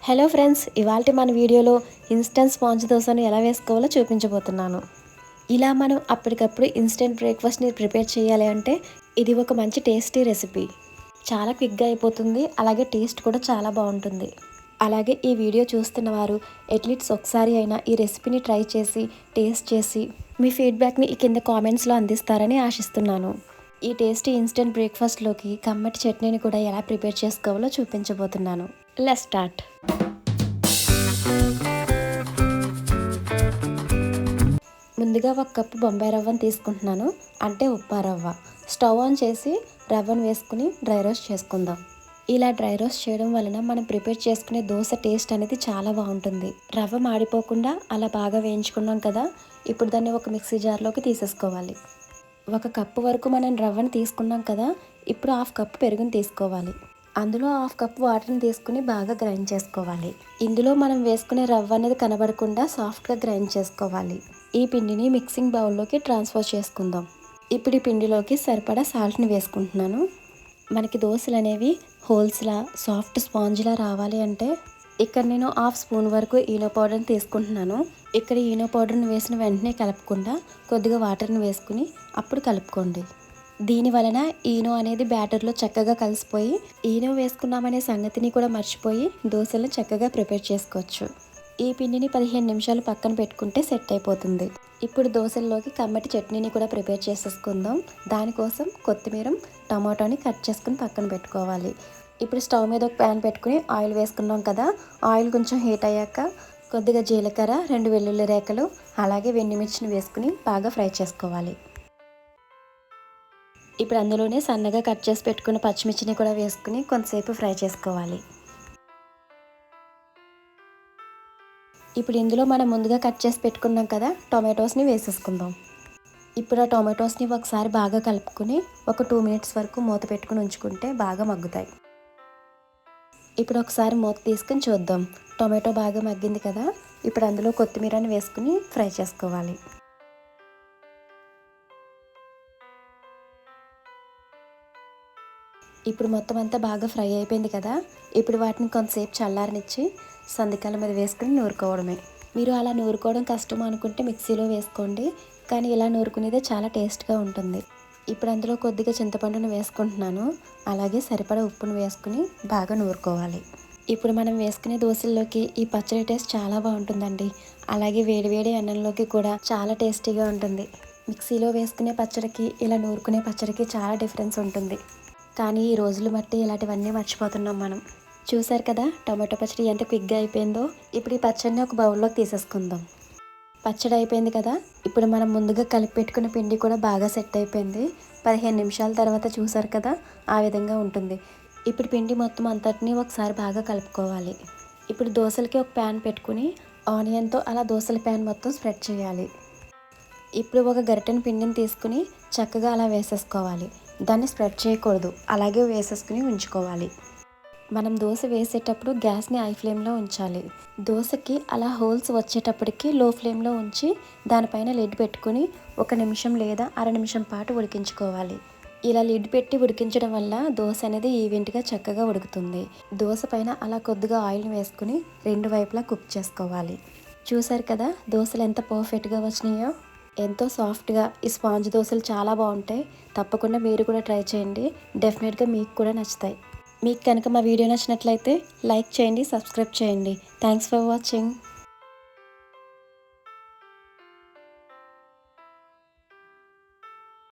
Hello friends, ఇవాల్టి మన వీడియోలో ఇన్స్టెంట్ స్పాంజ్ దోశను ఎలా వేసుకోవాలో చూపించబోతున్నాను. ఇలా మనం అప్పటికప్పుడు ఇన్స్టెంట్ బ్రేక్ఫాస్ట్ని ప్రిపేర్ చేయాలి అంటే ఇది ఒక మంచి టేస్టీ రెసిపీ. చాలా క్విక్గా అయిపోతుంది, అలాగే టేస్ట్ కూడా చాలా బాగుంటుంది. అలాగే ఈ వీడియో చూస్తున్న వారు అట్లీస్ట్ ఒకసారి అయినా ఈ రెసిపీని ట్రై చేసి టేస్ట్ చేసి మీ ఫీడ్బ్యాక్ని ఈ కింద కామెంట్స్లో అందిస్తారని ఆశిస్తున్నాను. ఈ టేస్టీ ఇన్స్టెంట్ బ్రేక్ఫాస్ట్లోకి కమ్మటి చట్నీని కూడా ఎలా ప్రిపేర్ చేసుకోవాలో చూపించబోతున్నాను. Let's start. ముందుగా 1 కప్పు బొంబాయి రవ్వను తీసుకుంటున్నాను, అంటే ఉప్మా రవ్వ. స్టవ్ ఆన్ చేసి రవ్వను వేసుకుని డ్రై రోస్ట్ చేసుకుందాం. ఇలా డ్రై రోస్ట్ చేయడం వలన మనం ప్రిపేర్ చేసుకునే దోశ టేస్ట్ అనేది చాలా బాగుంటుంది. రవ్వ మాడిపోకుండా అలా బాగా వేయించుకున్నాం కదా, ఇప్పుడు దాన్ని ఒక మిక్సీ జార్లోకి తీసేసుకోవాలి. 1 కప్పు వరకు మనం రవ్వను తీసుకున్నాం కదా, ఇప్పుడు 1/2 కప్పు పెరుగుని తీసుకోవాలి. అందులో 1/2 కప్పు వాటర్ని తీసుకుని బాగా గ్రైండ్ చేసుకోవాలి. ఇందులో మనం వేసుకునే రవ్వ అనేది కనబడకుండా సాఫ్ట్గా గ్రైండ్ చేసుకోవాలి. ఈ పిండిని మిక్సింగ్ బౌల్లోకి ట్రాన్స్ఫర్ చేసుకుందాం. ఇప్పుడు ఈ పిండిలోకి సరిపడా సాల్ట్ని వేసుకుంటున్నాను. మనకి దోశలు అనేవి హోల్స్లా సాఫ్ట్ స్పాంజ్లా రావాలి అంటే ఇక్కడ నేను 1/2 స్పూన్ వరకు ఈనో పౌడర్ని తీసుకుంటున్నాను. ఇక్కడ ఈనో పౌడర్ని వేసిన వెంటనే కలపకుండా కొద్దిగా వాటర్ని వేసుకుని అప్పుడు కలుపుకోండి. దీని వలన ఈనో అనేది బ్యాటర్లో చక్కగా కలిసిపోయి ఈనో వేసుకున్నామనే సంగతిని కూడా మర్చిపోయి దోశలను చక్కగా ప్రిపేర్ చేసుకోవచ్చు. ఈ పిండిని 15 నిమిషాలు పక్కన పెట్టుకుంటే సెట్ అయిపోతుంది. ఇప్పుడు దోశల్లోకి కమ్మటి చట్నీని కూడా ప్రిపేర్ చేసేసుకుందాం. దానికోసం కొత్తిమీర, టమాటోని కట్ చేసుకుని పక్కన పెట్టుకోవాలి. ఇప్పుడు స్టవ్ మీద ఒక ప్యాన్ పెట్టుకుని ఆయిల్ వేసుకున్నాం కదా, ఆయిల్ కొంచెం హీట్ అయ్యాక కొద్దిగా జీలకర్ర, 2 వెల్లుల్లి రేఖలు, అలాగే వెండిమిర్చిని వేసుకుని బాగా ఫ్రై చేసుకోవాలి. ఇప్పుడు అందులోనే సన్నగా కట్ చేసి పెట్టుకున్న పచ్చిమిర్చిని కూడా వేసుకుని కొంతసేపు ఫ్రై చేసుకోవాలి. ఇప్పుడు ఇందులో మనం ముందుగా కట్ చేసి పెట్టుకున్నాం కదా టొమాటోస్ని వేసేసుకుందాం. ఇప్పుడు ఆ టొమాటోస్ని ఒకసారి బాగా కలుపుకొని ఒక 2 మినిట్స్ వరకు మూత పెట్టుకుని ఉంచుకుంటే బాగా మగ్గుతాయి. ఇప్పుడు ఒకసారి మూత తీసుకుని చూద్దాం. టొమాటో బాగా మగ్గింది కదా, ఇప్పుడు అందులో కొత్తిమీరని వేసుకుని ఫ్రై చేసుకోవాలి. ఇప్పుడు మొత్తం అంతా బాగా ఫ్రై అయిపోయింది కదా, ఇప్పుడు వాటిని కొంతసేపు చల్లారనిచ్చి సందికాల మీద వేసుకుని నూరుకోవడమే. మీరు అలా నూరుకోవడం కష్టం అనుకుంటే మిక్సీలో వేసుకోండి, కానీ ఇలా నూరుకునేదే చాలా టేస్ట్గా ఉంటుంది. ఇప్పుడు అందులో కొద్దిగా చింతపండును వేసుకుంటున్నాను, అలాగే సరిపడా ఉప్పును వేసుకుని బాగా నూరుకోవాలి. ఇప్పుడు మనం వేసుకునే దోశల్లోకి ఈ పచ్చడి టేస్ట్ చాలా బాగుంటుందండి. అలాగే వేడివేడి అన్నంలోకి కూడా చాలా టేస్టీగా ఉంటుంది. మిక్సీలో వేసుకునే పచ్చడికి ఇలా నూరుకునే పచ్చడికి చాలా డిఫరెన్స్ ఉంటుంది. కానీ ఈ రోజులు బట్టి ఇలాంటివన్నీ మర్చిపోతున్నాం మనం. చూసారు కదా టమాటో పచ్చడి ఎంత క్విక్గా అయిపోయిందో. ఇప్పుడు ఈ పచ్చడిని ఒక బౌల్లోకి తీసేసుకుందాం. పచ్చడి అయిపోయింది కదా, ఇప్పుడు మనం ముందుగా కలిపి పెట్టుకున్న పిండి కూడా బాగా సెట్ అయిపోయింది. 15 నిమిషాల తర్వాత చూసారు కదా, ఆ విధంగా ఉంటుంది. ఇప్పుడు పిండి మొత్తం అంతటినీ ఒకసారి బాగా కలుపుకోవాలి. ఇప్పుడు దోశలకి ఒక ప్యాన్ పెట్టుకుని ఆనియన్తో అలా దోశల ప్యాన్ మొత్తం స్ప్రెడ్ చేయాలి. ఇప్పుడు ఒక గరిటెన పిండిని తీసుకుని చక్కగా అలా వేసేసుకోవాలి. దాన్ని స్ప్రెడ్ చేయకూడదు, అలాగే వేసేసుకుని ఉంచుకోవాలి. మనం దోశ వేసేటప్పుడు గ్యాస్ని హై ఫ్లేమ్లో ఉంచాలి. దోశకి అలా హోల్స్ వచ్చేటప్పటికి లో ఫ్లేమ్లో ఉంచి దానిపైన లిడ్ పెట్టుకుని 1 నిమిషం లేదా అర నిమిషం పాటు ఉడికించుకోవాలి. ఇలా లిడ్ పెట్టి ఉడికించడం వల్ల దోశ అనేది ఈవెంట్గా చక్కగా ఉడుకుతుంది. దోశ పైన అలా కొద్దిగా ఆయిల్ని వేసుకుని 2 వైపులా కుక్ చేసుకోవాలి. చూసారు కదా దోశలు ఎంత పర్ఫెక్ట్గా వచ్చినాయో. ఎంతో సాఫ్ట్గా ఈ స్పాంజ్ దోశలు చాలా బాగుంటాయి. తప్పకుండా మీరు కూడా ట్రై చేయండి, డెఫినెట్గా మీకు కూడా నచ్చుతాయి. మీకు కనుక మా వీడియో నచ్చినట్లయితే లైక్ చేయండి, సబ్స్క్రైబ్ చేయండి. Thanks for watching.